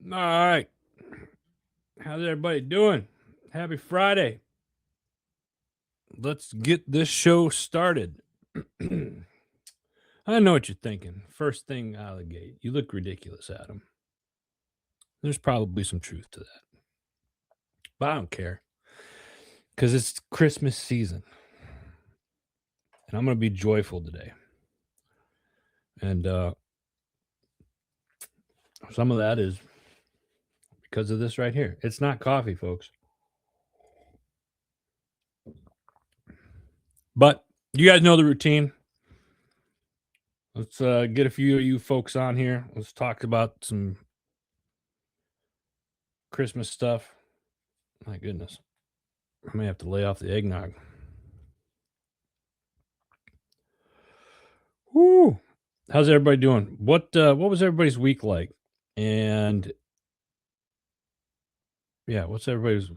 All right. How's everybody doing? Happy Friday. Let's get this show started. I know what you're thinking. First thing out of the gate, you look ridiculous, Adam. There's probably some truth to that. But I don't care because it's Christmas season. And I'm going to be joyful today. And some of that is because of this right here. It's not coffee, folks. But you guys know the routine. Let's get a few of you folks on here. Let's talk about some Christmas stuff. My goodness. I may have to lay off the eggnog. Woo! How's everybody doing? What was everybody's week like? And yeah, what's everybody's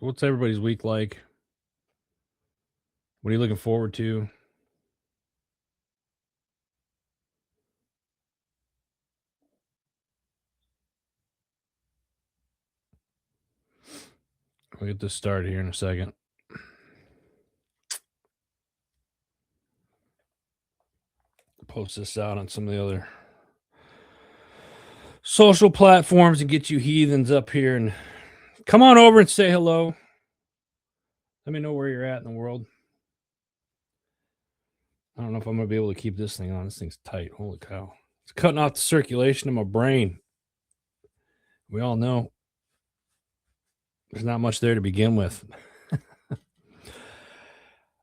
week like? What are you looking forward to? We'll get this started here in a second. Post this out on some of the other social platforms and get you heathens up here and come on over and say hello. Let me know where you're at in the world. I don't know if I'm going to be able to keep this thing on. This thing's tight. Holy cow. It's cutting off the circulation of my brain. We all know there's not much there to begin with.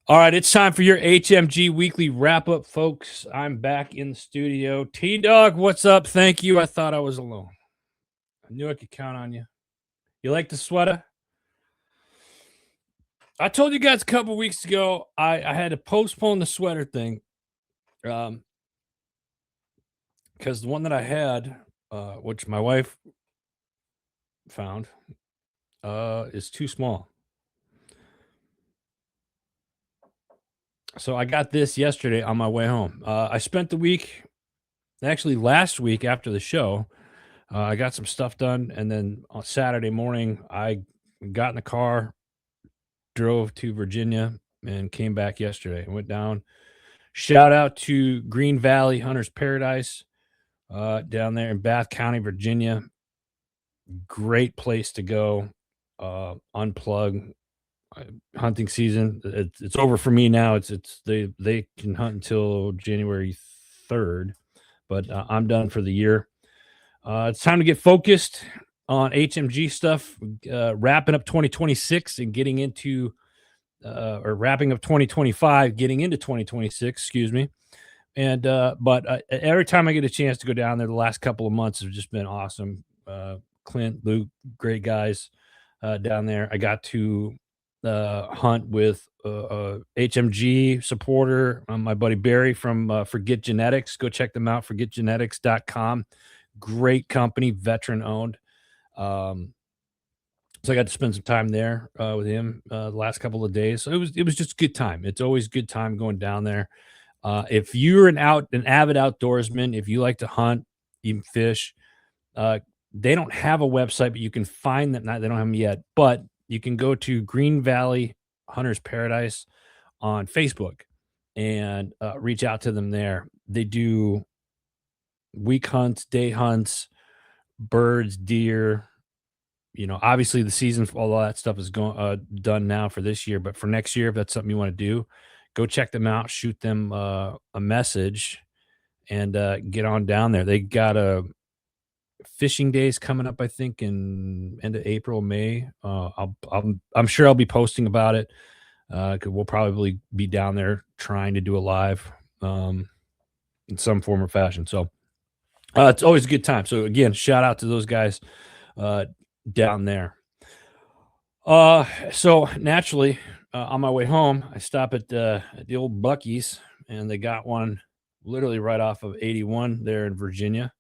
All right, it's time for your HMG Weekly Wrap-Up, folks. I'm back in the studio. T-Dog, what's up? Thank you. I thought I was alone. I knew I could count on you. You like the sweater? I told you guys a couple weeks ago I had to postpone the sweater thing because the one that I had, which my wife found, is too small. So I got this yesterday on my way home. I spent the week, actually last week after the show, I got some stuff done, and then on Saturday morning, I got in the car, drove to Virginia, and came back yesterday. I went down. Shout out to Green Valley Hunter's Paradise down there in Bath County, Virginia. Great place to go. Unplug. Hunting season. It's over for me now. They can hunt until January 3rd, but I'm done for the year. It's time to get focused on HMG stuff, wrapping up 2026 and getting into or wrapping up 2025, getting into 2026, excuse me. And but every time I get a chance to go down there, the last couple of months have just been awesome. Clint, Luke, great guys down there. I got to hunt with HMG supporter, my buddy Barry from Forget Genetics. Go check them out, forgetgenetics.com. Great company, veteran owned. So I got to spend some time there with him the last couple of days. So it was just a good time. It's always a good time going down there. If you're an avid outdoorsman, if you like to hunt, even fish, they don't have a website, but you can find them. They don't have them yet, but you can go to Green Valley Hunter's Paradise on Facebook and reach out to them there. They do week hunts, day hunts, birds, deer. You know, obviously the season for all that stuff is going done now for this year, but for next year, if that's something you want to do, go check them out, shoot them a message, and get on down there. They got a fishing days coming up, I think, in end of April, May. I'm sure I'll be posting about it. Cause we'll probably be down there trying to do a live in some form or fashion. So it's always a good time. So again, shout out to those guys down there. So naturally, on my way home, I stop at the old Bucky's, and they got one literally right off of 81 there in Virginia.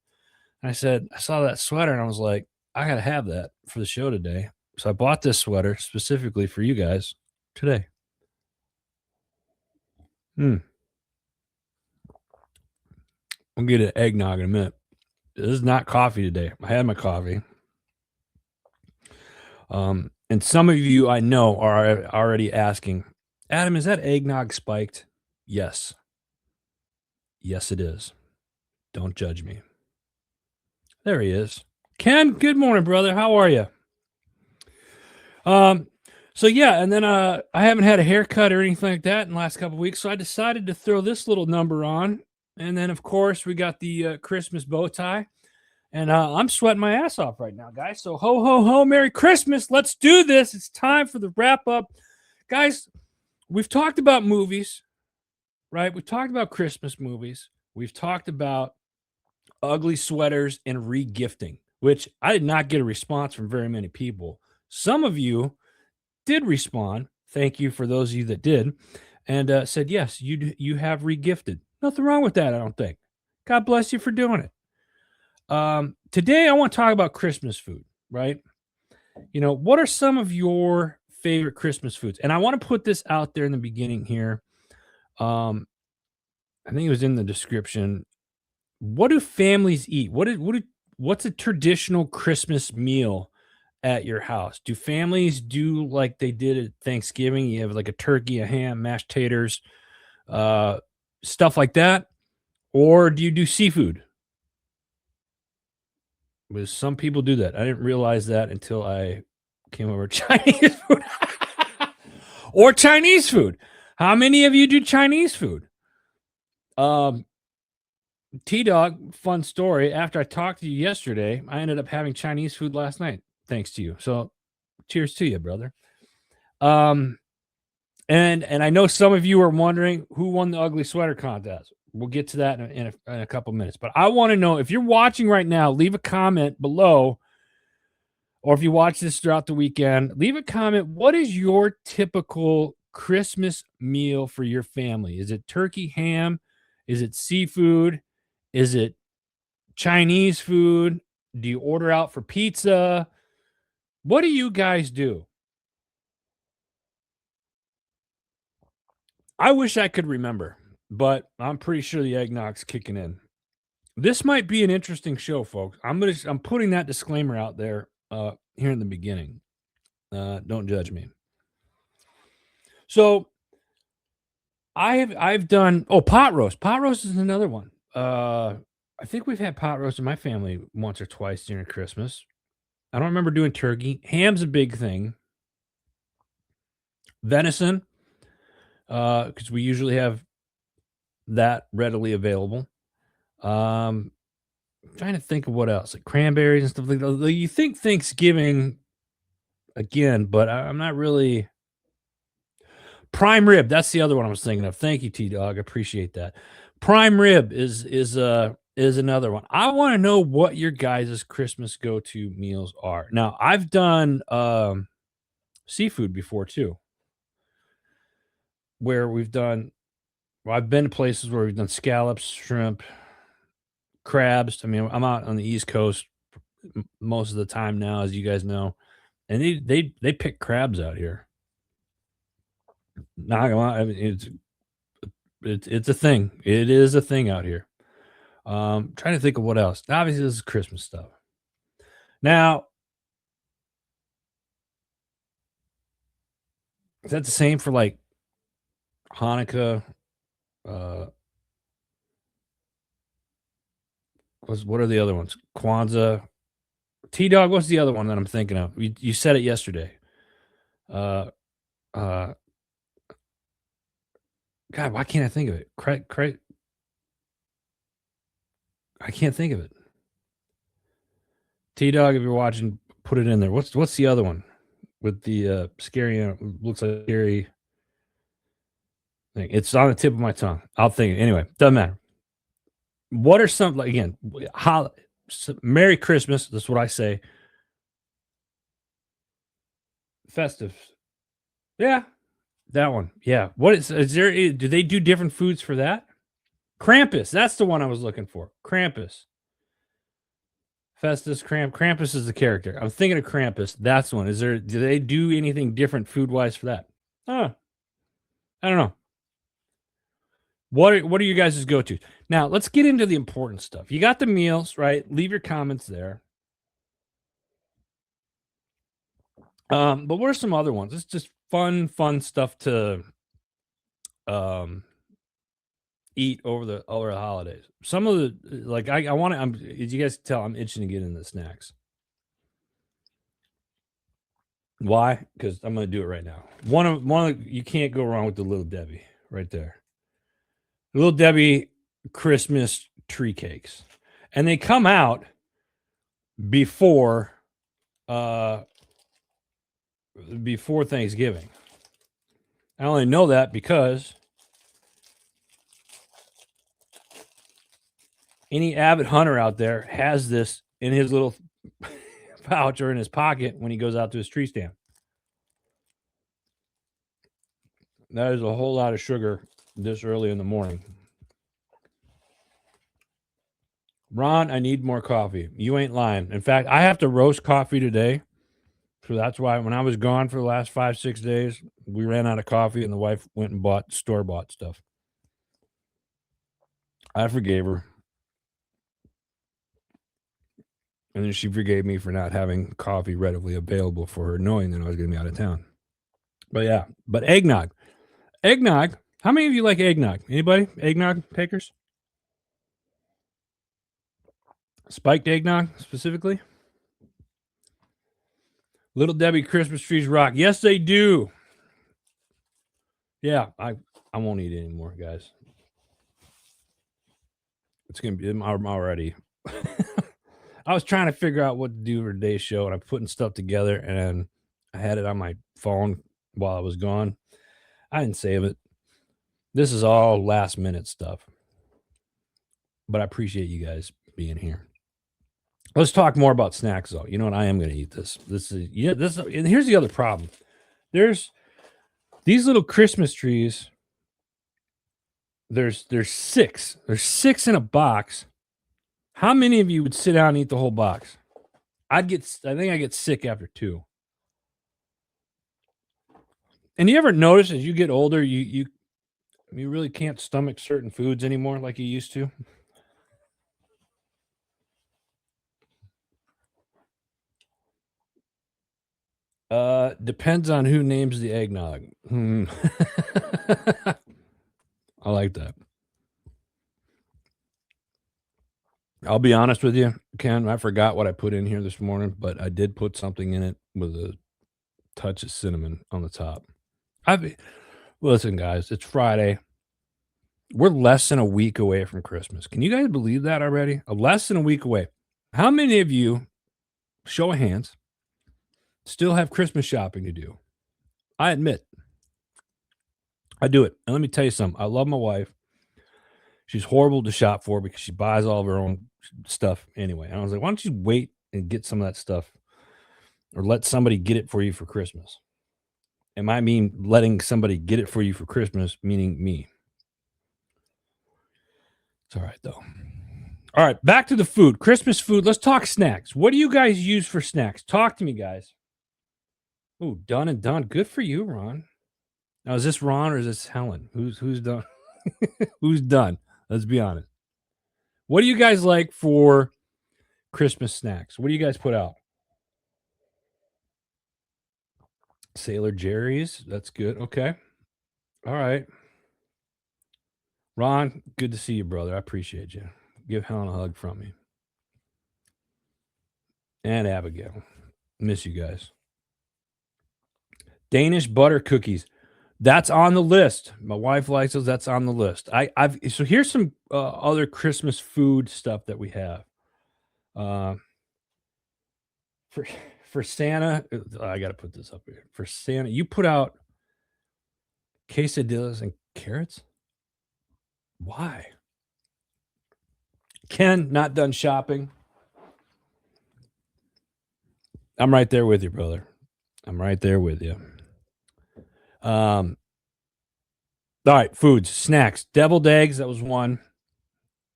And I said, I saw that sweater, and I was like, I gotta have that for the show today. So I bought this sweater specifically for you guys today. I'll get an eggnog in a minute. This is not coffee today. I had my coffee. And some of you I know are already asking, Adam, is that eggnog spiked? Yes. Yes, it is. Don't judge me. There he is. Ken, good morning, brother. How are you? So yeah, and then I haven't had a haircut or anything like that in the last couple of weeks, so I decided to throw this little number on. And then of course we got the Christmas bow tie. And I'm sweating my ass off right now, guys. So ho ho ho, Merry Christmas. Let's do this. It's time for the wrap up. Guys, we've talked about movies, right? We've talked about Christmas movies. We've talked about ugly sweaters and re-gifting, which I did not get a response from very many people. Some of you did respond. Thank you for those of you that did, and said yes, you have re-gifted. Nothing wrong with that, I don't think. God bless you for doing it. Today I want to talk about Christmas food, right? You know, what are some of your favorite Christmas foods? And I want to put this out there in the beginning here. I think it was in the description. What do families eat? What's a traditional Christmas meal at your house? Do families do like they did at Thanksgiving? You have like a turkey, a ham, mashed taters, uh, stuff like that, or do you do seafood? Because some people do that. I didn't realize that until I came over Chinese food or Chinese food. How many of you do Chinese food? Um, T Dog, fun story. After I talked to you yesterday, I ended up having Chinese food last night, thanks to you. So, cheers to you, brother. Um, and I know some of you are wondering who won the ugly sweater contest. We'll get to that in a couple minutes. But I want to know if you're watching right now, leave a comment below, or if you watch this throughout the weekend, leave a comment. What is your typical Christmas meal for your family? Is it turkey, ham? Is it seafood? Is it Chinese food? Do you order out for pizza? What do you guys do? I wish I could remember, but I'm pretty sure the eggnog's kicking in. This might be an interesting show, folks. I'm putting that disclaimer out there here in the beginning. Don't judge me. So I've done pot roast. Pot roast is another one. I think we've had pot roast in my family once or twice during Christmas. I don't remember doing turkey. Ham's a big thing. Venison, because we usually have that readily available. I'm trying to think of what else, like cranberries and stuff like that. Like, you think Thanksgiving again, but I'm not really. Prime rib, that's the other one I was thinking of. Thank you, T Dog. Appreciate that. Prime rib is another one. I want to know what your guys' Christmas go-to meals are. Now, I've done seafood before too, where I've been to places where we've done scallops, shrimp, crabs. I mean, I'm out on the East Coast most of the time now, as you guys know, and they pick crabs out here. Not gonna lie, I mean, it's a thing. It is a thing out here. Trying to think of what else. Obviously, this is Christmas stuff. Now, is that the same for like Hanukkah? Uh, what are the other ones? Kwanzaa. T Dog. What's the other one that I'm thinking of? You said it yesterday. Uh, uh, God, why can't I think of it? I can't think of it. T Dog, if you're watching, put it in there. What's the other one with the scary? Looks like scary thing. It's on the tip of my tongue. I'll think it anyway. Doesn't matter. What are some like again? Merry Christmas. That's what I say. Festive. Yeah, that one. Yeah. What is there? Do they do different foods for that? Krampus. That's the one I was looking for. Krampus. Festus Krampus is the character. I'm thinking of Krampus. That's the one. Do they do anything different food wise for that? I don't know. What are you guys' go to? Now let's get into the important stuff. You got the meals, right? Leave your comments there. But what are some other ones? It's just fun stuff to um eat over the holidays. Some of the like I want to. As you guys can tell, I'm itching to get into snacks. Why? Because I'm going to do it right now. You can't go wrong with the Little Debbie right there. Little Debbie Christmas tree cakes, and they come out before uh before Thanksgiving. I only know that because any avid hunter out there has this in his little pouch or in his pocket when he goes out to his tree stand. That is a whole lot of sugar this early in the morning. Ron, I need more coffee. You ain't lying. In fact, I have to roast coffee today. So that's why when I was gone for the last 5-6 days, we ran out of coffee and the wife went and bought store-bought stuff. I forgave her. And then she forgave me for not having coffee readily available for her, knowing that I was going to be out of town. But yeah, but eggnog. Eggnog. How many of you like eggnog? Anybody? Eggnog takers? Spiked eggnog specifically? Little Debbie Christmas trees rock. Yes, they do. Yeah, I won't eat it anymore, guys. It's gonna be. I'm already. I was trying to figure out what to do for today's show, and I'm putting stuff together, and I had it on my phone while I was gone. I didn't save it. This is all last minute stuff, but I appreciate you guys being here. Let's talk more about snacks, though. You know what? I am going to eat this. This is This, and here's the other problem. There's these little Christmas trees. There's 6. There's 6 in a box. How many of you would sit down and eat the whole box? I think I get sick after 2. And you ever notice as you get older, you really can't stomach certain foods anymore like you used to? Depends on who names the eggnog. I like that. I'll be honest with you, Ken. I forgot what I put in here this morning, but I did put something in it with a touch of cinnamon on the top. Listen, guys, it's Friday. We're less than a week away from Christmas. Can you guys believe that already? Less than a week away. How many of you, show of hands, still have Christmas shopping to do? I admit, I do it. And let me tell you something. I love my wife. She's horrible to shop for because she buys all of her own stuff anyway. And I was like, why don't you wait and get some of that stuff or let somebody get it for you for Christmas? And I mean letting somebody get it for you for Christmas, meaning me. It's all right, though. All right, back to the food. Christmas food. Let's talk snacks. What do you guys use for snacks? Talk to me, guys. Ooh, done and done. Good for you, Ron. Now, is this Ron or is this Helen? Who's done? Who's done? Let's be honest. What do you guys like for Christmas snacks? What do you guys put out? Sailor Jerry's. That's good. Okay. All right. Ron, good to see you, brother. I appreciate you. Give Helen a hug from me. And Abigail. Miss you guys. Danish butter cookies. That's on the list. My wife likes those. That's on the list. So here's some other Christmas food stuff that we have. For Santa, I got to put this up here. For Santa, you put out quesadillas and carrots. Why? Ken, not done shopping. I'm right there with you, brother. I'm right there with you. All right, foods, snacks, deviled eggs. That was one.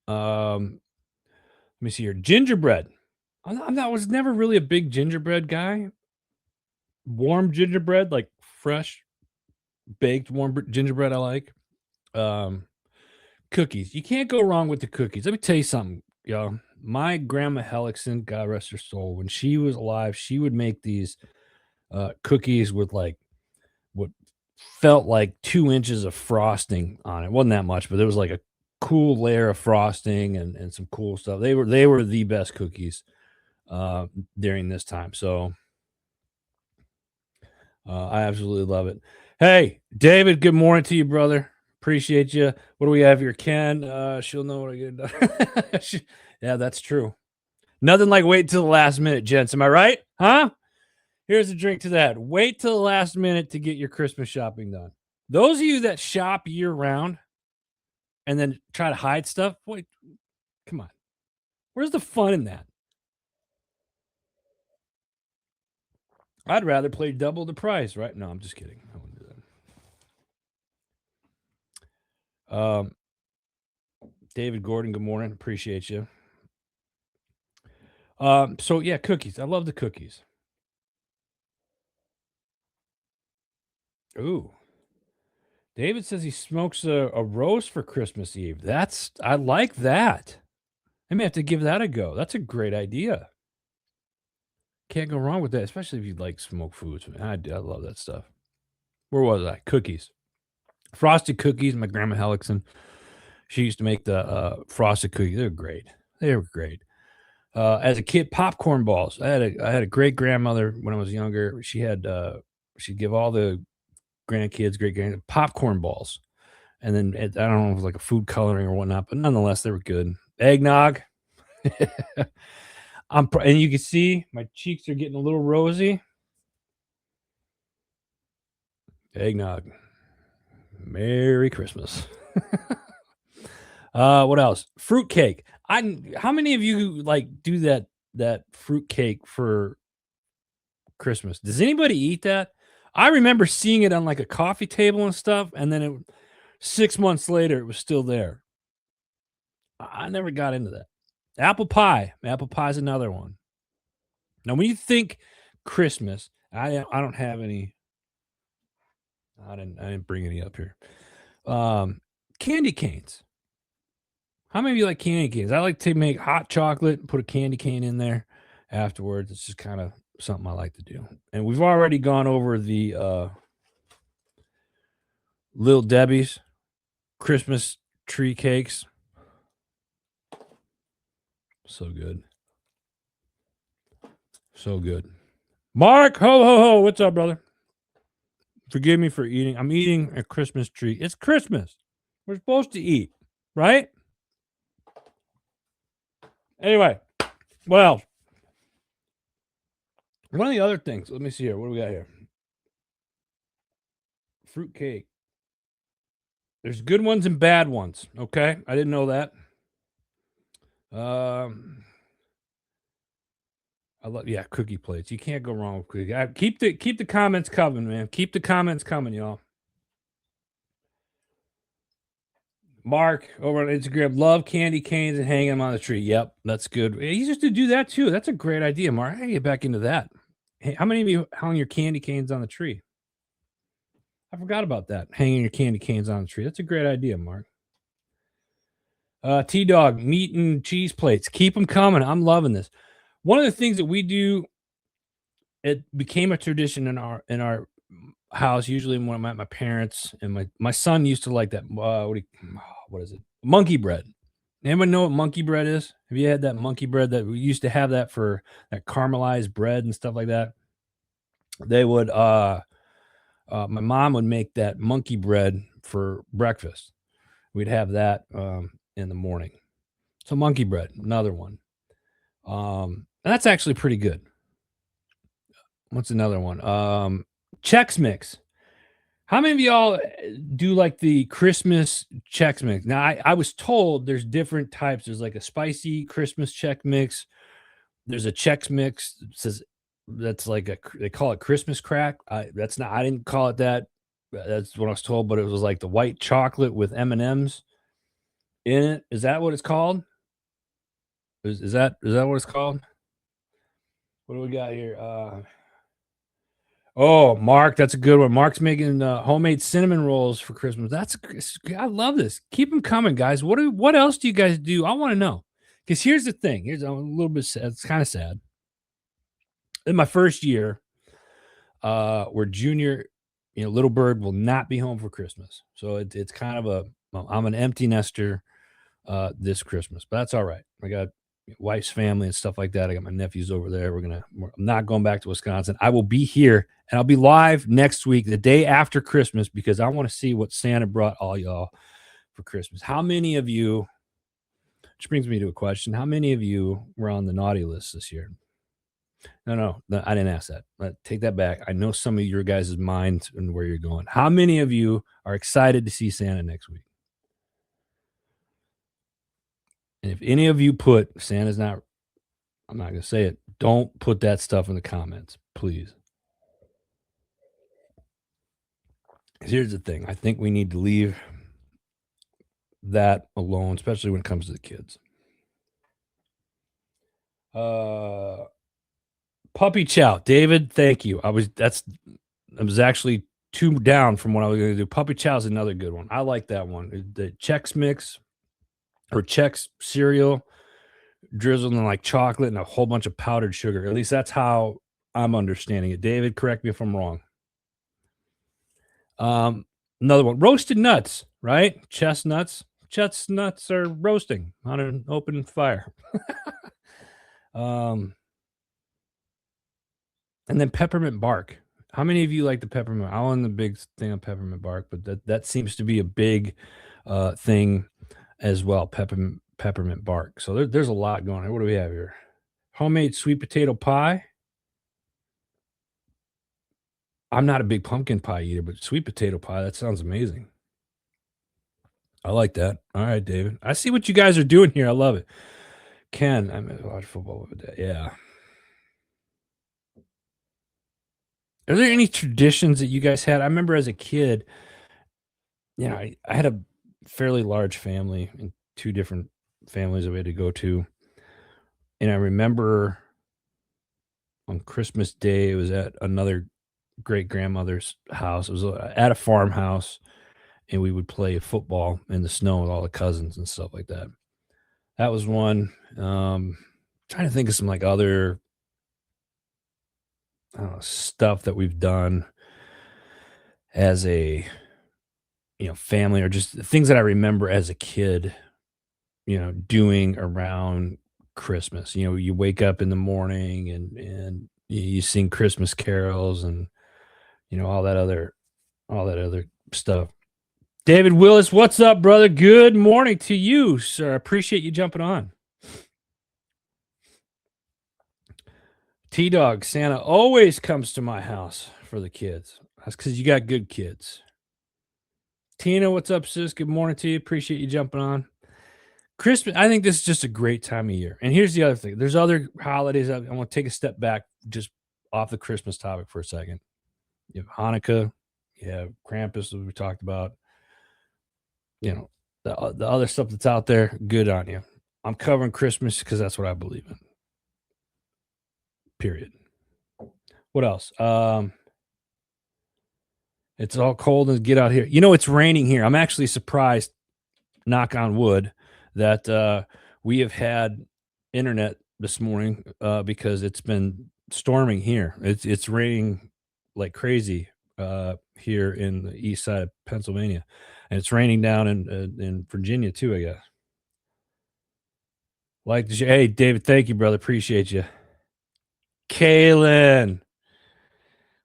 Let me see here. Gingerbread. I was never really a big gingerbread guy. Warm gingerbread, like fresh baked warm gingerbread, I like. Cookies. You can't go wrong with the cookies. Let me tell you something, y'all. My grandma Hellickson, God rest her soul, when she was alive, she would make these cookies with like what felt like 2 inches of frosting on it. Wasn't that much, but there was like a cool layer of frosting and some cool stuff. They were the best cookies uh, during this time. So I absolutely love it. Hey, David, good morning to you, brother. Appreciate you. What do we have here? Ken, she'll know what I get done. Yeah, that's true. Nothing like wait till the last minute, gents. Am I right? Huh? Here's a drink to that. Wait till the last minute to get your Christmas shopping done. Those of you that shop year round and then try to hide stuff, wait, come on. Where's the fun in that? I'd rather play double the price, right? No, I'm just kidding. I wouldn't do that. David Gordon, good morning. Appreciate you. So yeah, cookies. I love the cookies. Ooh. David says he smokes a roast for Christmas Eve. I like that. I may have to give that a go. That's a great idea. Can't go wrong with that, especially if you like smoked foods. Man, I love that stuff. Where was I? Cookies. Frosted cookies. My grandma Hellickson, she used to make the frosted cookies. They were great. They were great. As a kid, popcorn balls. I had a great grandmother when I was younger. She'd give all the grandkids, great grand popcorn balls, and then I don't know if it was like a food coloring or whatnot, but nonetheless, they were good. Eggnog. And you can see my cheeks are getting a little rosy. Eggnog. Merry Christmas. What else? Fruitcake. How many of you like do that fruitcake for Christmas? Does anybody eat that? I remember seeing it on like a coffee table and stuff, and then 6 months later it was still there. I never got into that. Apple pie. Apple pie is another one. Now, when you think Christmas, I don't have any. I didn't bring any up here. Candy canes. How many of you like candy canes? I like to make hot chocolate and put a candy cane in there afterwards. It's just kind of something I like to do. And we've already gone over the Little Debbie's Christmas tree cakes. So good. So good. Mark, ho, ho, ho. What's up, brother? Forgive me for eating. I'm eating a Christmas tree. It's Christmas. We're supposed to eat, right? Anyway, well, one of the other things, let me see here. What do we got here? Fruit cake. There's good ones and bad ones. Okay. I didn't know that. I love cookie plates. You can't go wrong with cookie. Keep the comments coming, man. Keep the comments coming, y'all. Mark over on Instagram, love candy canes and hang them on the tree. Yep, that's good. He used to do that too. That's a great idea, Mark. I gotta get back into that. Hey, how many of you hung your candy canes on the tree? I forgot about that. Hanging your candy canes on the tree. That's a great idea, Mark. T Dog, meat and cheese plates. Keep them coming. I'm loving this. One of the things that we do, it became a tradition in our house. Usually when I'm at my parents, and my son used to like that. What is it? Monkey bread. Anyone know what monkey bread is? Have you had that monkey bread that we used to have that for that caramelized bread and stuff like that? They would my mom would make that monkey bread for breakfast. We'd have that in the morning. So monkey bread, another one. And that's actually pretty good. What's another one? Chex Mix. How many of y'all do like the Christmas Chex Mix? Now, I was told there's different types. There's like a spicy Christmas Chex Mix. There's a Chex Mix that says that's like they call it Christmas crack. That's not. I didn't call it that. That's what I was told, but it was like the white chocolate with M&Ms in it. Is that what it's called? Is that what it's called? What do we got here? Oh, Mark, that's a good one. Mark's making homemade cinnamon rolls for Christmas. I love this. Keep them coming, guys. What else do you guys do? I want to know. Because here's the thing. Here's a little bit sad. It's kind of sad. In my first year, where Junior, little bird will not be home for Christmas. So it's kind of I'm an empty nester this Christmas, but that's all right. I got wife's family and stuff like that. I got my nephews over there. I'm not going back to Wisconsin. I will be here and I'll be live next week, the day after Christmas, because I want to see what Santa brought all y'all for Christmas. How many of you, which brings me to a question, how many of you were on the naughty list this year? No, I didn't ask that. Take that back. I know some of your guys' minds and where you're going. How many of you are excited to see Santa next week? And if any of you put Santa's not, I'm not going to say it. Don't put that stuff in the comments, please. Here's the thing. I think we need to leave that alone, especially when it comes to the kids. Puppy chow, David. Thank you. I was actually 2 down from what I was going to do. Puppy chow is another good one. I like that one. The Chex Mix or Chex cereal drizzled in like chocolate and a whole bunch of powdered sugar. At least that's how I'm understanding it. David, correct me if I'm wrong. Another one, roasted nuts, right? Chestnuts are roasting on an open fire. And then peppermint bark. How many of you like the peppermint? I wasn't the big thing on peppermint bark, but that seems to be a big thing as well. Peppermint bark. So there's a lot going on. What do we have here? Homemade sweet potato pie. I'm not a big pumpkin pie eater, but sweet potato pie, that sounds amazing. I like that. All right, David. I see what you guys are doing here. I love it. Ken, I mean, watch football with that. Yeah. Are there any traditions that you guys had? I remember as a kid, I had a fairly large family and 2 different families that we had to go to. And I remember on Christmas Day, it was at another great grandmother's house. It was at a farmhouse, and we would play football in the snow with all the cousins and stuff like that. That was one. Trying to think of some like other stuff that we've done as a family, or just things that I remember as a kid, doing around Christmas. You wake up in the morning and you sing Christmas carols and all that other stuff. David Willis, what's up, brother? Good morning to you, sir. I appreciate you jumping on. T-Dog, Santa always comes to my house for the kids. That's because you got good kids. Tina, what's up, sis? Good morning to you. Appreciate you jumping on. Christmas, I think this is just a great time of year. And here's the other thing. There's other holidays. I want to take a step back just off the Christmas topic for a second. You have Hanukkah. You have Krampus, that we talked about. The other stuff that's out there, good on you. I'm covering Christmas because that's what I believe in. Period. What else? It's all cold and get out here. It's raining here. I'm actually surprised, knock on wood, that we have had internet this morning because it's been storming here. It's raining like crazy here in the east side of Pennsylvania, and it's raining down in Virginia too, I guess. Hey, David, thank you, brother. Appreciate you. Kaylin,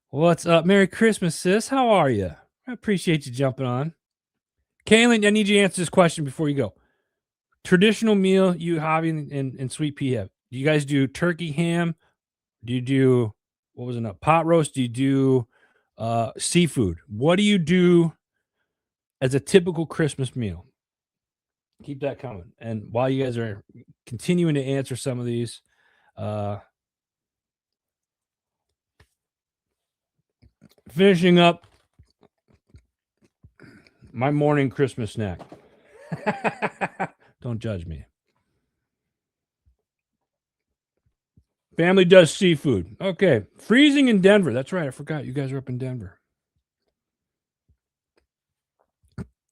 what's up? Merry Christmas, sis. How are you? I appreciate you jumping on. Kaylin, I need you to answer this question before you go. Traditional meal you, Hobby, and Sweet Pea have. Do you guys do turkey, ham? Do you do, what was it, pot roast? Do you do seafood? What do you do as a typical Christmas meal? Keep that coming. And while you guys are continuing to answer some of these, finishing up my morning Christmas snack. Don't judge me. Family does seafood. Okay. Freezing in Denver. That's right. I forgot. You guys are up in Denver.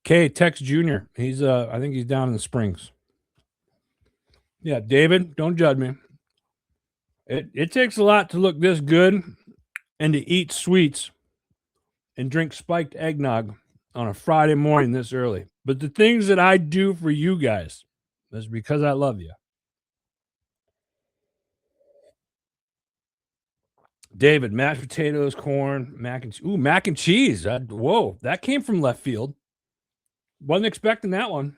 Okay. Tex Jr. He's I think he's down in the Springs. Yeah, David, don't judge me. It takes a lot to look this good and to eat sweets and drink spiked eggnog on a Friday morning this early. But the things that I do for you guys is because I love you. David, mashed potatoes, corn, mac and cheese. Whoa, that came from left field. Wasn't expecting that one.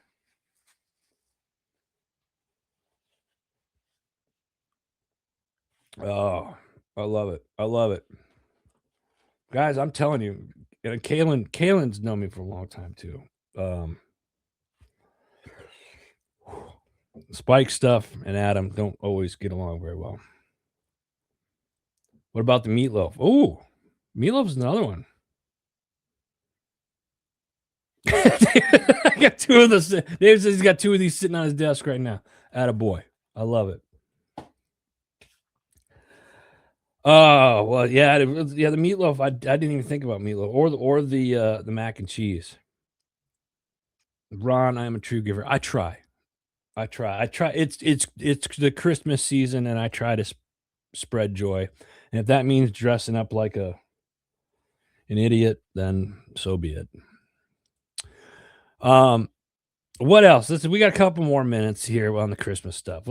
Oh, I love it. I love it. Guys, I'm telling you, Kalen's known me for a long time too. Um, Spike stuff and Adam don't always get along very well. What about the meatloaf? Oh, meatloaf's another one. I got two of those. Dave says he's got two of these sitting on his desk right now. Attaboy. I love it. Oh, well, yeah, the meatloaf. I didn't even think about meatloaf or the mac and cheese. Ron, I am a true giver. I try. I try. I try. It's the Christmas season, and I try to spread joy. And if that means dressing up like an idiot, then so be it. What else? Listen, we got a couple more minutes here on the Christmas stuff.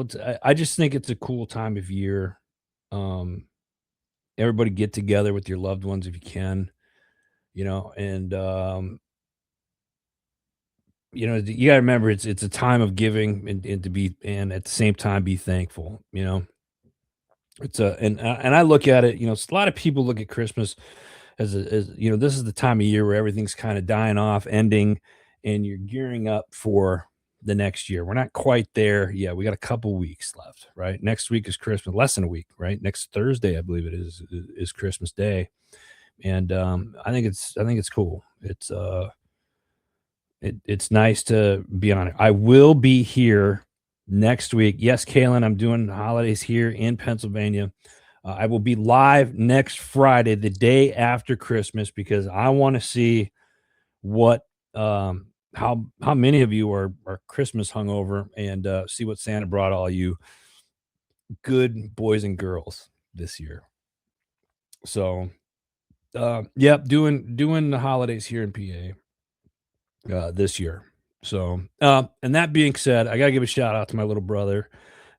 I just think it's a cool time of year. Um, Everybody get together with your loved ones if you can, and you gotta remember it's a time of giving and to be and at the same time be thankful. It's a and I look at it, a lot of people look at Christmas as this is the time of year where everything's kind of dying off, ending, and you're gearing up for the next year. We're not quite there. Yeah, we got a couple weeks left, right? Next week is Christmas, less than a week, right? Next Thursday, I believe it is Christmas Day. And I think it's cool. It's nice to be on it. I will be here next week. Yes, Kalen, I'm doing holidays here in Pennsylvania. I will be live next Friday, the day after Christmas, because I want to see what how many of you are Christmas hungover and see what Santa brought all you good boys and girls this year. So, yep, doing the holidays here in PA this year. So, and that being said, I gotta give a shout out to my little brother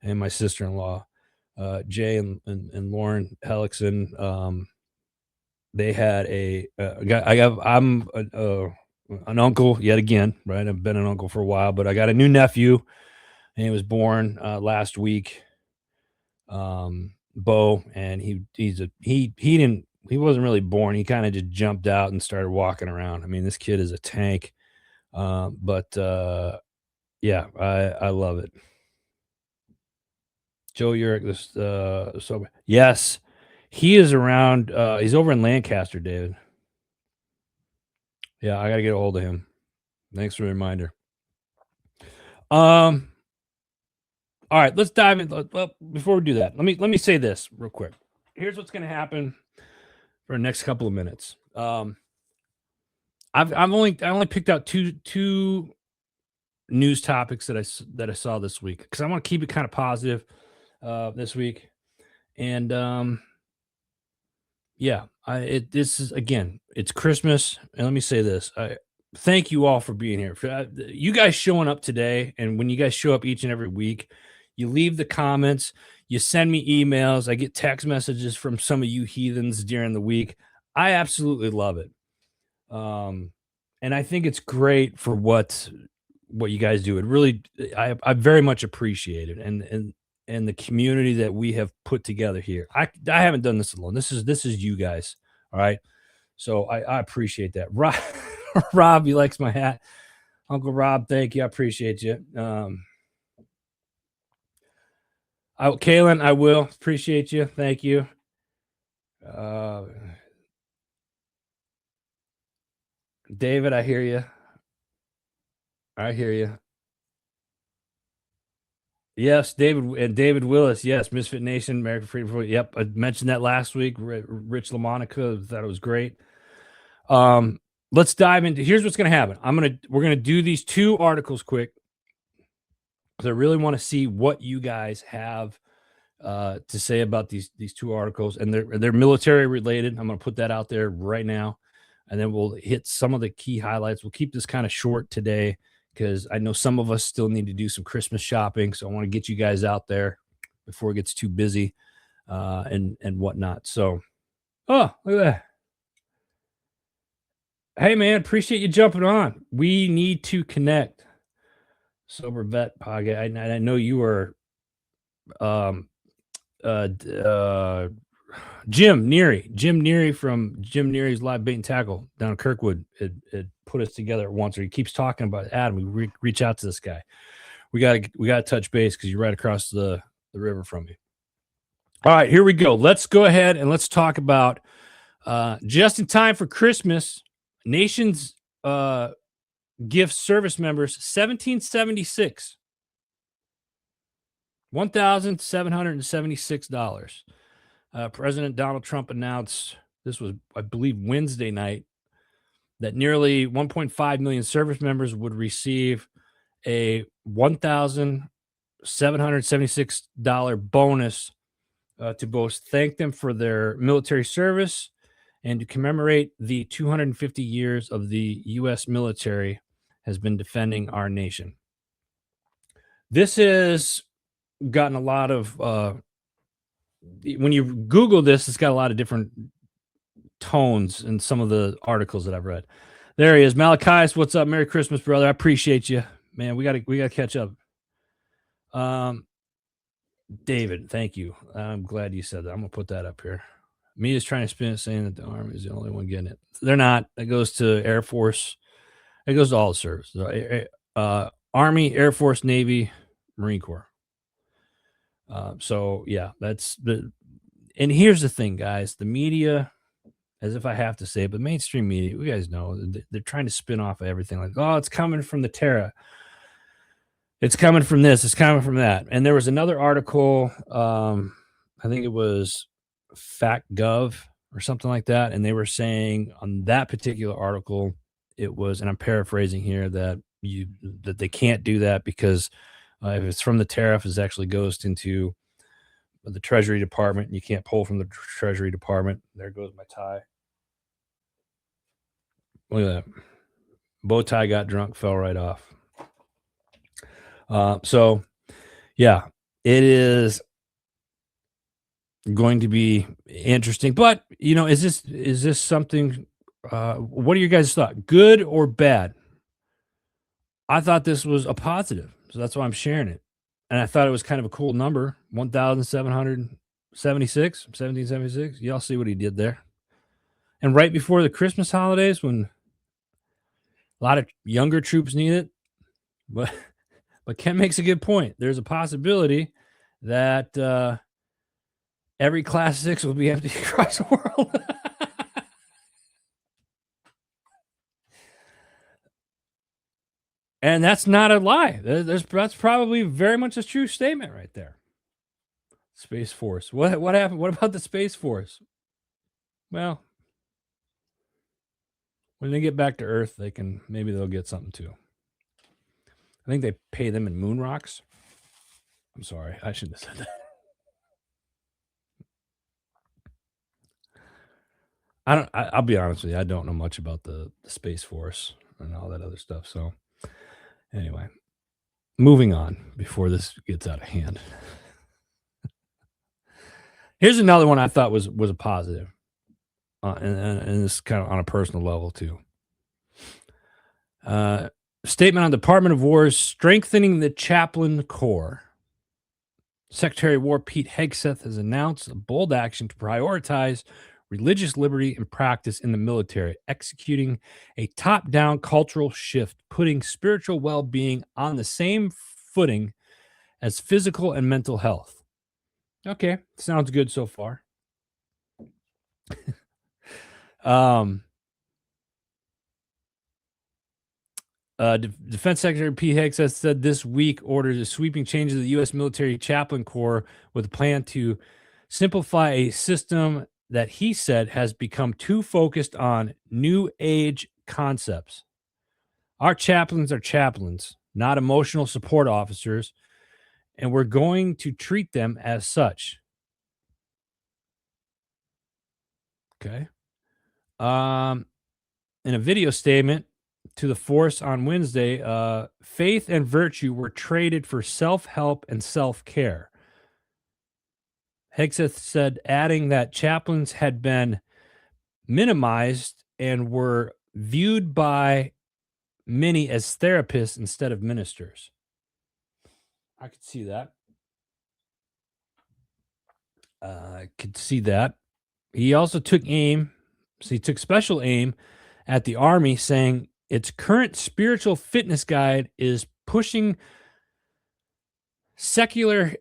and my sister-in-law, Jay and Lauren Hellickson. They had I'm an uncle yet again, right? I've been an uncle for a while, but I got a new nephew, and he was born last week. Bo, and he wasn't really born. He kind of just jumped out and started walking around. I mean, this kid is a tank. But yeah, I love it. Joe Urick, so yes, he is around. He's over in Lancaster, David. Yeah, I gotta get a hold of him. Thanks for the reminder. All right, let's dive in. Well, before we do that, let me say this real quick. Here's what's gonna happen for the next couple of minutes. I only picked out two news topics that I saw this week because I want to keep it kind of positive this week, and yeah, this is again, it's Christmas, and let me say this: I thank you all for being here. You guys showing up today, and when you guys show up each and every week, you leave the comments, you send me emails, I get text messages from some of you heathens during the week. I absolutely love it. And I think it's great for what you guys do. It really, I very much appreciate it, and the community that we have put together here. I haven't done this alone. This is you guys. All right. So I appreciate that. Rob, Rob, he likes my hat. Uncle Rob, thank you. I appreciate you. Kaylin, I will appreciate you. Thank you. David, I hear you. I hear you. Yes, David Willis. Yes, Misfit Nation, American Freedom. Yep, I mentioned that last week. Rich LaMonica thought it was great. Let's dive into. Here's what's going to happen. We're gonna do these two articles quick because I really want to see what you guys have to say about these two articles, and they're military related. I'm going to put that out there right now, and then we'll hit some of the key highlights. We'll keep this kind of short today because I know some of us still need to do some Christmas shopping, so I want to get you guys out there before it gets too busy and whatnot. So, oh, look at that. Hey man, appreciate you jumping on. We need to connect. Sober Vet Podcast. I know you are um Jim Neary from Jim Neary's Live Bait and Tackle down in Kirkwood had put us together at once, or he keeps talking about it. Adam, we reach out to this guy. We gotta touch base because you're right across the river from me. All right, here we go. Let's go ahead and let's talk about just in time for Christmas. Nation's gift service members $1,776. $1,776. President Donald Trump announced, this was, I believe, Wednesday night, that nearly 1.5 million service members would receive a $1,776 bonus to both thank them for their military service and to commemorate the 250 years of the U.S. military has been defending our nation. This has gotten a lot of, when you Google this, it's got a lot of different tones in some of the articles that I've read. There he is. Malachias, what's up? Merry Christmas, brother. I appreciate you. Man, we gotta catch up. David, thank you. I'm glad you said that. I'm gonna put that up here. Me is trying to spin it saying that the Army is the only one getting it. They're not. It goes to Air Force. It goes to all the services. Army, Air Force, Navy, Marine Corps. So yeah, that's the. And here's the thing, guys. The media, as if I have to say it, but mainstream media, you guys know, they're trying to spin off of everything. Like, oh, it's coming from the Terra. It's coming from this. It's coming from that. And there was another article. I think it was FactGov or something like that, and they were saying on that particular article, it was, and I'm paraphrasing here, that they can't do that because if it's from the tariff, it actually goes into the Treasury Department, and you can't pull from the Treasury Department. There goes my tie. Look at that. Bow tie got drunk, fell right off. So yeah, it is going to be interesting. But you know, is this something? What are your guys' thoughts? Good or bad? I thought this was a positive, so that's why I'm sharing it. And I thought it was kind of a cool number, 1,776, 1776. Y'all see what he did there. And right before the Christmas holidays, when a lot of younger troops need it, but Ken makes a good point. There's a possibility that every Class 6 will be empty across the world. And that's not a lie. That's probably very much a true statement right there. Space Force. What happened? What about the Space Force? Well, when they get back to Earth, maybe they'll get something too. I think they pay them in moon rocks. I'm sorry, I shouldn't have said that. I'll be honest with you. I don't know much about the Space Force and all that other stuff. So anyway, moving on before this gets out of hand. Here's another one I thought was a positive, and this is kind of on a personal level too. Statement on Department of War's strengthening the Chaplains Corps. Secretary of War Pete Hegseth has announced a bold action to prioritize religious liberty and practice in the military, executing a top-down cultural shift, putting spiritual well-being on the same footing as physical and mental health. Okay, sounds good so far. Defense Secretary Pete Hegseth said this week ordered a sweeping change to the U.S. Military Chaplain Corps with a plan to simplify a system that he said has become too focused on new age concepts. Our chaplains are chaplains, not emotional support officers. and we're going to treat them as such. Okay. Um, in a video statement to the force on Wednesday, faith and virtue were traded for self-help and self-care. Hegseth said, adding that chaplains had been minimized and were viewed by many as therapists instead of ministers. I could see that. I could see that. He also took aim, so he took special aim at the Army, saying its current spiritual fitness guide is pushing secular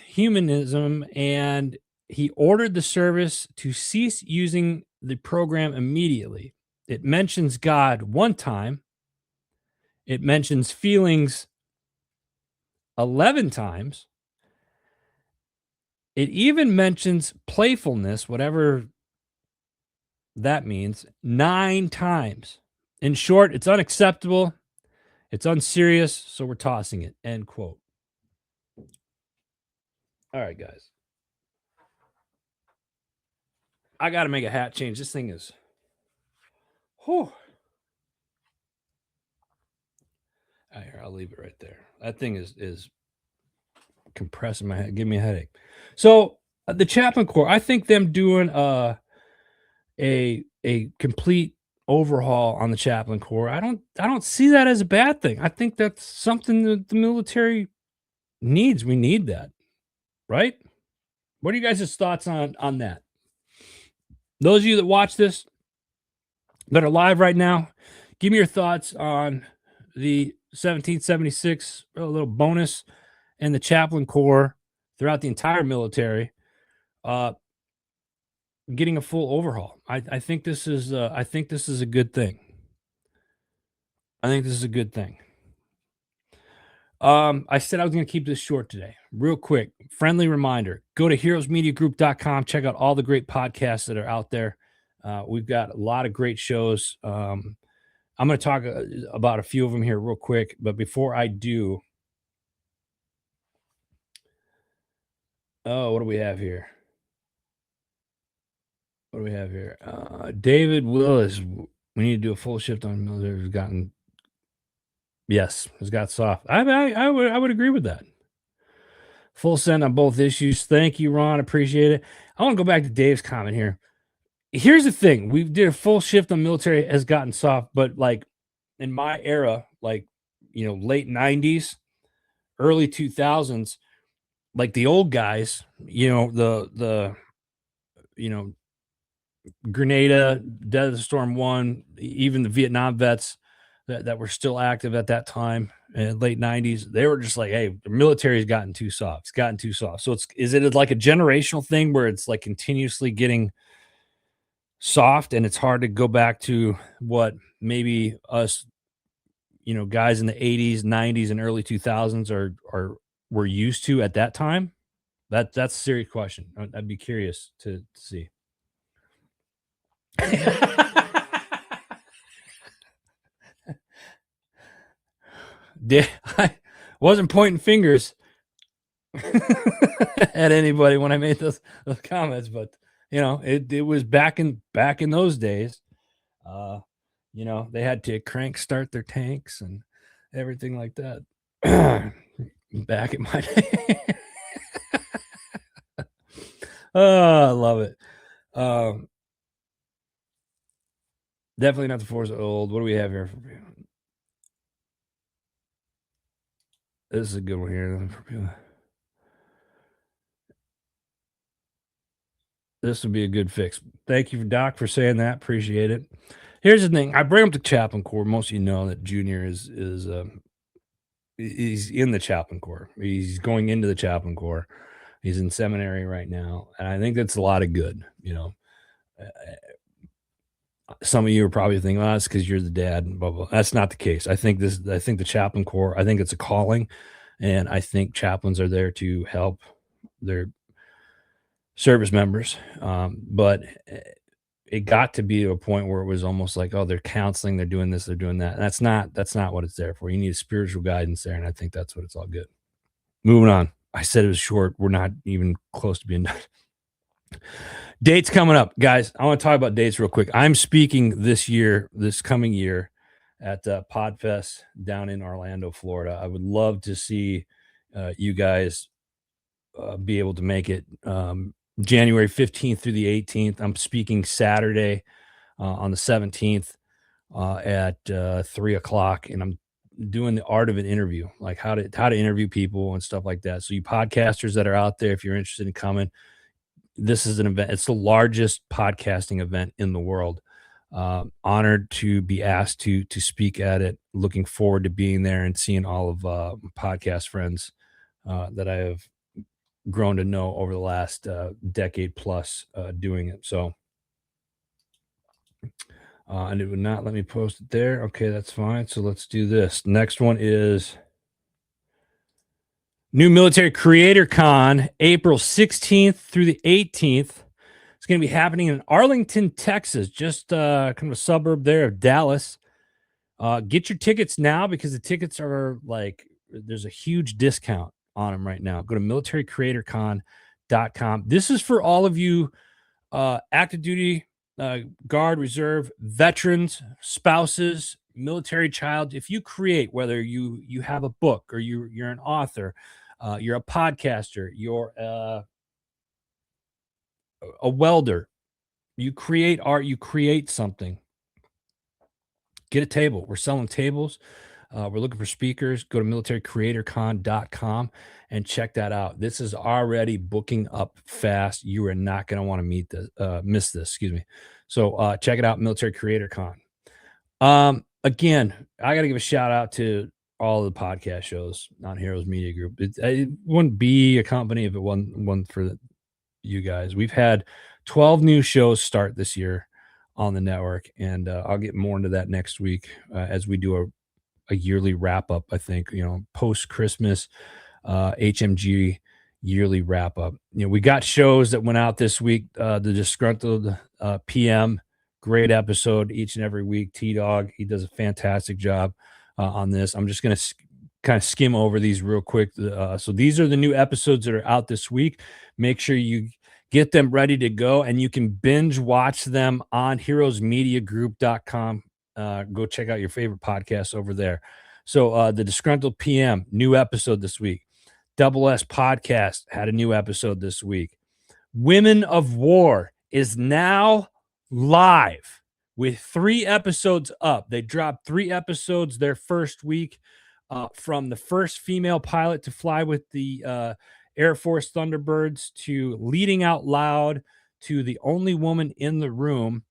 humanism, and he ordered the service to cease using the program immediately. It mentions God one time. It mentions feelings 11 times. It even mentions playfulness, whatever that means, 9 times. In short, it's unacceptable. It's unserious, so we're tossing it. End quote. All right, guys. I got to make a hat change. This thing is. Whew. Here, I'll leave it right there. That thing is compressing my head, giving me a headache. So the Chaplain Corps, I think them doing a complete overhaul on the Chaplain Corps, I don't see that as a bad thing. I think that's something that the military needs. We need that, right? What are you guys' thoughts on that? Those of you that watch this that are live right now, give me your thoughts on the 1776, a little bonus, and the Chaplain Corps throughout the entire military, getting a full overhaul. I think this is a good thing. I think this is a good thing. I said I was going to keep this short today. Real quick, friendly reminder: go to heroesmediagroup.com. Check out all the great podcasts that are out there. We've got a lot of great shows. I'm going to talk about a few of them here real quick, but before I do, what do we have here? What do we have here? David Willis. We need to do a full shift on military. Has gotten has got soft. I would agree with that. Full send on both issues. Thank you, Ron. Appreciate it. I want to go back to Dave's comment here. Here's the thing: we did a full shift on military has gotten soft, but like in my era, like late '90s, early 2000s, like the old guys, the Grenada, Dead of the Storm 1, even the Vietnam vets that were still active at that time, late 90s, they were just like, hey, the military's gotten too soft. It's gotten too soft. So is it like a generational thing where it's like continuously getting soft and it's hard to go back to what maybe us, guys in the 80s, 90s, and early 2000s were used to at that time? That's a serious question. I'd be curious to see. I wasn't pointing fingers at anybody when I made those comments, but it was back in those days. They had to crank start their tanks and everything like that. Back in my day. Oh, I love it. Definitely not the force of old. What do we have here? This is a good one here. This would be a good fix. Thank you, Doc, for saying that. Appreciate it. Here's the thing. I bring up the Chaplain Corps. Most of you know that Junior is he's in the Chaplain Corps. He's going into the Chaplain Corps. He's in seminary right now, and I think that's a lot of good. Some of you are probably thinking, "Oh, it's because you're the dad." And blah blah. That's not the case. I think the Chaplain Corps. I think it's a calling, and I think chaplains are there to help their service members. But it got to be to a point where it was almost like, oh, they're counseling, they're doing this, they're doing that. And that's not what it's there for. You need spiritual guidance there, and I think that's what it's all good. moving on. I said it was short. We're not even close to being done. Dates coming up, guys. I want to talk about dates real quick. I'm speaking this coming year, at Podfest down in Orlando, Florida. I would love to see you guys be able to make it. January 15th through the 18th. I'm speaking Saturday on the 17th at 3 o'clock, and I'm doing the art of an interview, like how to interview people and stuff like that. So you podcasters that are out there, if you're interested in coming, this is an event. It's the largest podcasting event in the world. Honored to be asked to speak at it. Looking forward to being there and seeing all of podcast friends that I have grown to know over the last decade plus doing it. So, and it would not let me post it there. Okay, that's fine. So let's do this. Next one is New Military Creator Con, April 16th through the 18th. It's going to be happening in Arlington, Texas, just kind of a suburb there of Dallas. Get your tickets now because the tickets are like, there's a huge discount on them right now. Go to militarycreatorcon.com. This is for all of you active duty, guard, reserve, veterans, spouses, military child. If you create, whether you have a book or you're an author, you're a podcaster, you're a welder, you create art, you create something. Get a table. We're selling tables. We're looking for speakers. Go to militarycreatorcon.com and check that out. This is already booking up fast. You are not going to want to miss this. Excuse me. So check it out, Military Creator Con. Again, I got to give a shout out to all the podcast shows on Heroes Media Group. It wouldn't be a company if it wasn't for you guys. We've had 12 new shows start this year on the network, and I'll get more into that next week as we do a yearly wrap up. I think, post Christmas HMG yearly wrap up. We got shows that went out this week. The Disgruntled PM, great episode each and every week. T-Dog, he does a fantastic job on this. I'm just going to kind of skim over these real quick. So these are the new episodes that are out this week. Make sure you get them ready to go, and you can binge watch them on heroesmediagroup.com. Go check out your favorite podcasts over there. So the Disgruntled PM, new episode this week. Double S Podcast had a new episode this week. Women of War is now live with 3 episodes up. They dropped 3 episodes their first week, from the first female pilot to fly with the Air Force Thunderbirds to leading out loud to the only woman in the room,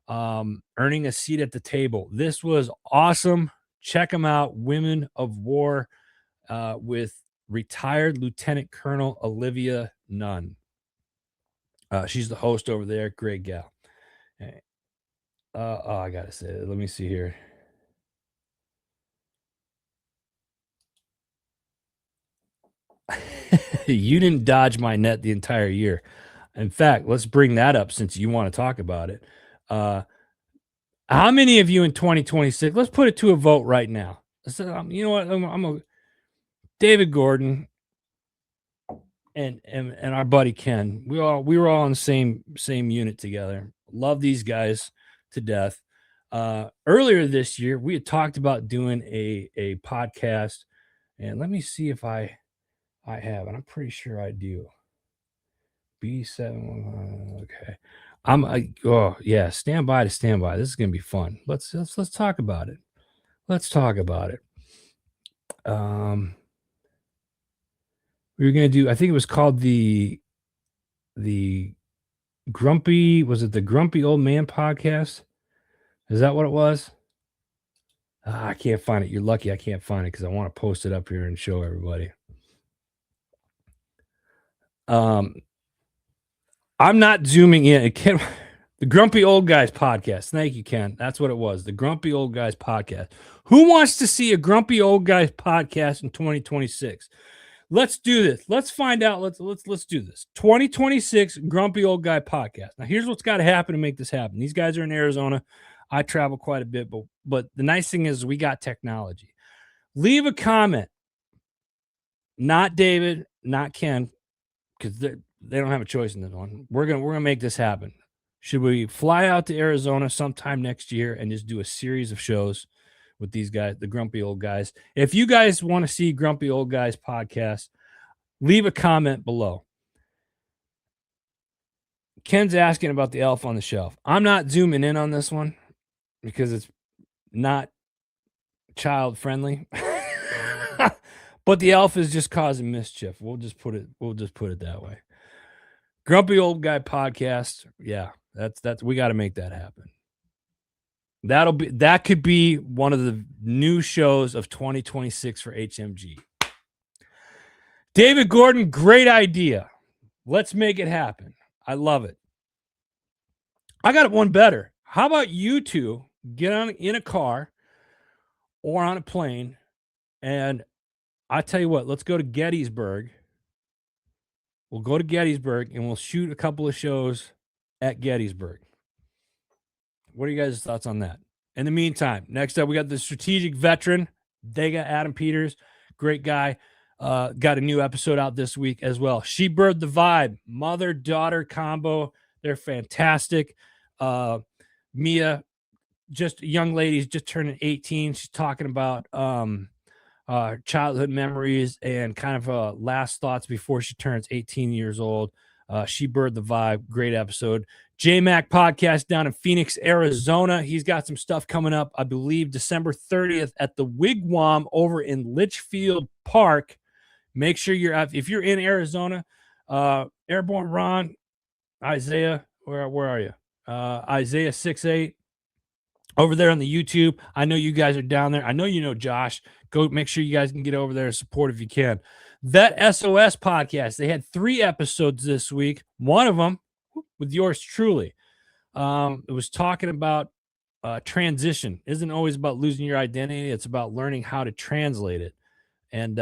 earning a seat at the table. This was awesome. Check them out. Women of War with retired Lieutenant Colonel Olivia Nunn. She's the host over there. Great gal. I got to say it. Let me see here. You didn't dodge my net the entire year. In fact, let's bring that up since you want to talk about it. How many of you in 2026? Let's put it to a vote right now. You know what? I'm a David Gordon and our buddy Ken. We were all in the same unit together. Love these guys to death. Earlier this year, we had talked about doing a podcast, and let me see if I have, and I'm pretty sure I do. B7. Okay. Yeah, stand by. This is gonna be fun. Let's talk about it. Let's talk about it. We were gonna do, I think it was called the Grumpy, was it the Grumpy Old Man podcast? Is that what it was? I can't find it. You're lucky I can't find it because I want to post it up here and show everybody. I'm not zooming in. The Grumpy Old Guys podcast. Thank you, Ken. That's what it was. The Grumpy Old Guys podcast. Who wants to see a Grumpy Old Guys podcast in 2026? Let's do this. Let's find out. Let's do this. 2026 Grumpy Old Guy podcast. Now, here's what's got to happen to make this happen. These guys are in Arizona. I travel quite a bit, but the nice thing is we got technology. Leave a comment not David, not Ken, because they don't have a choice in this one. We're gonna make this happen. Should we fly out to Arizona sometime next year and just do a series of shows with these guys, the grumpy old guys? If you guys want to see Grumpy Old Guys podcast, leave a comment below. Ken's asking about the elf on the shelf. I'm not zooming in on this one because it's not child friendly. But the elf is just causing mischief. We'll just put it that way. Grumpy Old Guy podcast. Yeah, that's we got to make that happen. That could be one of the new shows of 2026 for HMG. David Gordon, great idea. Let's make it happen. I love it. I got one better. How about you two get on in a car or on a plane, and I tell you what, let's go to Gettysburg. We'll go to Gettysburg and we'll shoot a couple of shows at Gettysburg. What are you guys' thoughts on that? In the meantime, next up, we got the strategic veteran. They got Adam Peters, great guy. Got a new episode out this week as well. She Bird the Vibe, mother-daughter combo. They're fantastic. Mia, just young ladies, just turning 18. She's talking about childhood memories and kind of last thoughts before she turns 18 years old. She Bird the Vibe, great episode. J-Mac podcast down in Phoenix, Arizona. He's got some stuff coming up, I believe, December 30th at the Wigwam over in Litchfield Park. Make sure you're out. If you're in Arizona, Airborne Ron, Isaiah, where are you? Isaiah 68 over there on the YouTube. I know you guys are down there. I know you know Josh. Go make sure you guys can get over there and support if you can. Vet SOS podcast. They had 3 episodes this week. One of them with yours truly. It was talking about transition. Isn't always about losing your identity. It's about learning how to translate it. And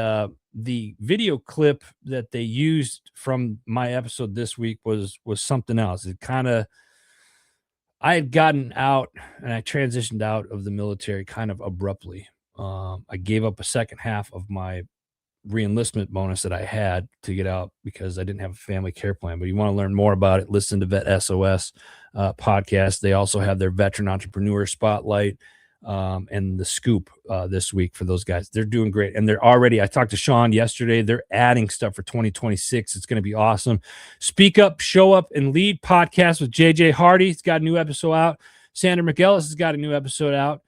the video clip that they used from my episode this week was something else. It kind of, I had gotten out and I transitioned out of the military kind of abruptly. I gave up a second half of my re-enlistment bonus that I had to get out because I didn't have a family care plan. But you want to learn more about it, listen to Vet SOS podcast. They also have their Veteran Entrepreneur Spotlight and the Scoop this week for those guys. They're doing great. And they're already, I talked to Sean yesterday, they're adding stuff for 2026. It's going to be awesome. Speak Up, Show Up, and Lead podcast with JJ Hardy. It's got a new episode out. Sandra McEllis has got a new episode out.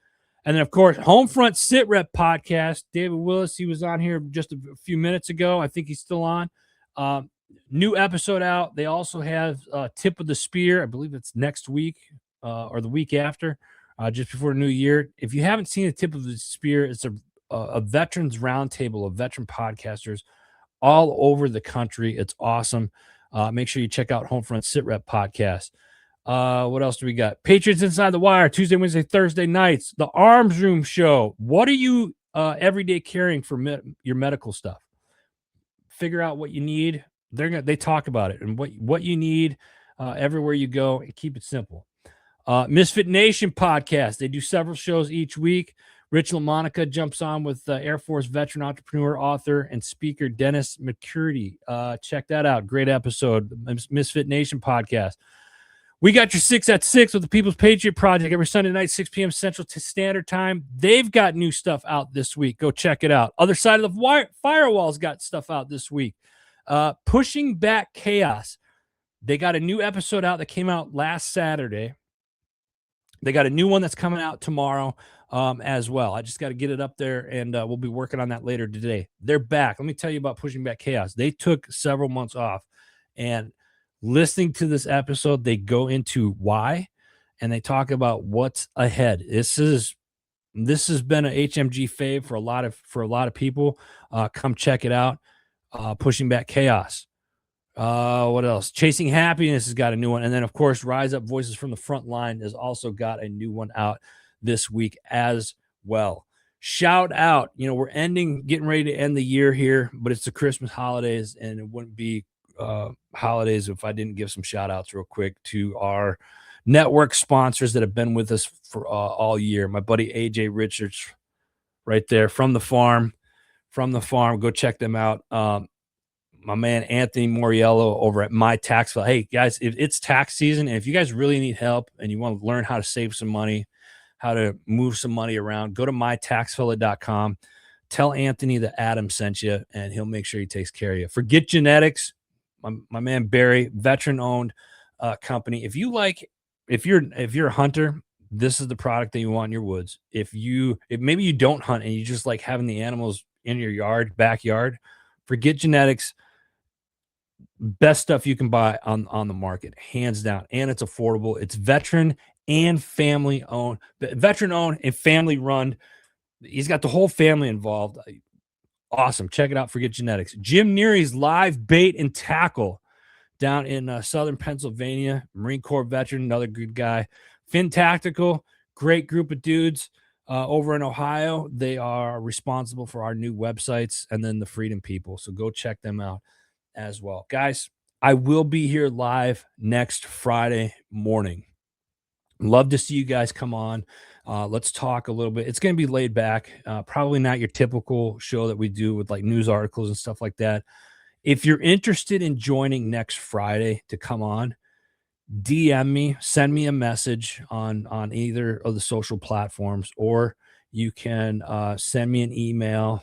And then, of course, Homefront Sit Rep podcast. David Willis, he was on here just a few minutes ago. I think he's still on. New episode out. They also have Tip of the Spear. I believe it's next week or the week after, just before the new year. If you haven't seen a Tip of the Spear, it's a veterans roundtable of veteran podcasters all over the country. It's awesome. Make sure you check out Homefront Sit Rep podcast. What else do we got? Patriots Inside the Wire, Tuesday, Wednesday, Thursday nights. The Arms Room Show. What are you every day carrying for your medical stuff? Figure out what you need. They talk about it and what you need everywhere you go, and keep it simple. Misfit Nation podcast. They do several shows each week. Rich LaMonica jumps on with Air Force veteran, entrepreneur, author, and speaker Dennis McCurdy. Check that out. Great episode. Misfit Nation podcast. We got your 6 at 6 with the People's Patriot Project every Sunday night, 6 p.m. Central Standard Time. They've got new stuff out this week. Go check it out. Other Side of the Firewall's got stuff out this week. Pushing Back Chaos. They got a new episode out that came out last Saturday. They got a new one that's coming out tomorrow as well. I just got to get it up there, and we'll be working on that later today. They're back. Let me tell you about Pushing Back Chaos. They took several months off, and listening to this episode, they go into why, and they talk about what's ahead. This has been an HMG fave for a lot of people. Come check it out. Pushing Back Chaos. What else? Chasing Happiness has got a new one, and then of course, Rise Up Voices from the Front Line has also got a new one out this week as well. Shout out! We're getting ready to end the year here, but it's the Christmas holidays, and it wouldn't be holidays if I didn't give some shout outs real quick to our network sponsors that have been with us for all year. My buddy AJ Richards right there from the farm from the farm. Go check them out. My man Anthony Moriello over at My Taxful. Hey guys, if it's tax season and if you guys really need help and you want to learn how to save some money, how to move some money around, go to mytaxfella.com. Tell Anthony that Adam sent you, and he'll make sure he takes care of you. Forget Genetics, my man Barry, veteran-owned company. If you're a hunter, this is the product that you want in your woods. If maybe you don't hunt and you just like having the animals in your backyard, forget Genetics. Best stuff you can buy on the market, hands down, and it's affordable. It's veteran and family owned, veteran owned and family run. He's got the whole family involved. Awesome. Check it out. Forget Genetics. Jim Neary's Live Bait and Tackle down in southern Pennsylvania. Marine Corps veteran, another good guy. Finn Tactical, great group of dudes over in Ohio. They are responsible for our new websites and then the Freedom People. So go check them out as well. Guys, I will be here live next Friday morning. Love to see you guys come on. Let's talk a little bit. It's going to be laid back, probably not your typical show that we do with like news articles and stuff like that. If you're interested in joining next Friday to come on, DM me, send me a message on either of the social platforms, or you can send me an email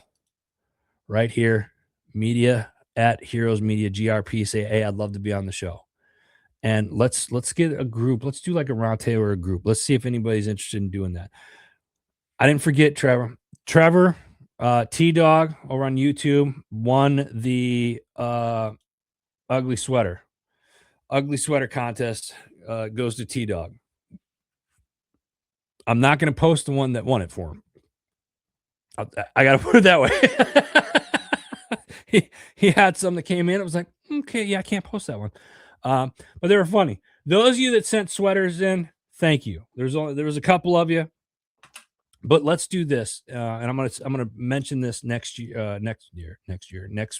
right here, media@heroesmedia GRP. Say, hey, I'd love to be on the show. And let's get a group. Let's do like a roundtable or a group. Let's see if anybody's interested in doing that. I didn't forget Trevor. T-Dog over on YouTube won the ugly sweater contest. Goes to T-Dog. I'm not going to post the one that won it for him. I got to put it that way. he had some that came in. It was like, okay, yeah, I can't post that one. But they were funny. Those of you that sent sweaters in, thank you. There was a couple of you, but let's do this. And I'm gonna mention this next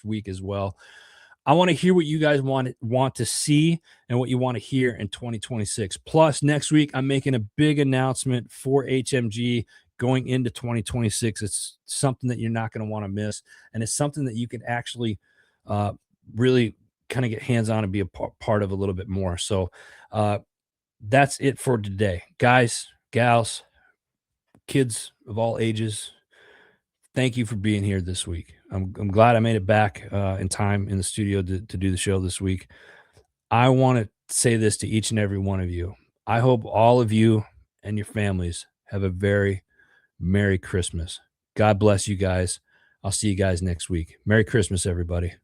week as well. I want to hear what you guys want to see and what you want to hear in 2026. Plus, next week I'm making a big announcement for HMG going into 2026. It's something that you're not going to want to miss, and it's something that you can actually really kind of get hands-on and be a part of a little bit more. So that's it for today, guys, gals, kids of all ages. Thank you for being here this week. I'm glad I made it back in time in the studio to do the show this week. I want to say this to each and every one of you. I hope all of you and your families have a very Merry Christmas. God bless you guys. I'll see you guys next week. Merry Christmas, everybody.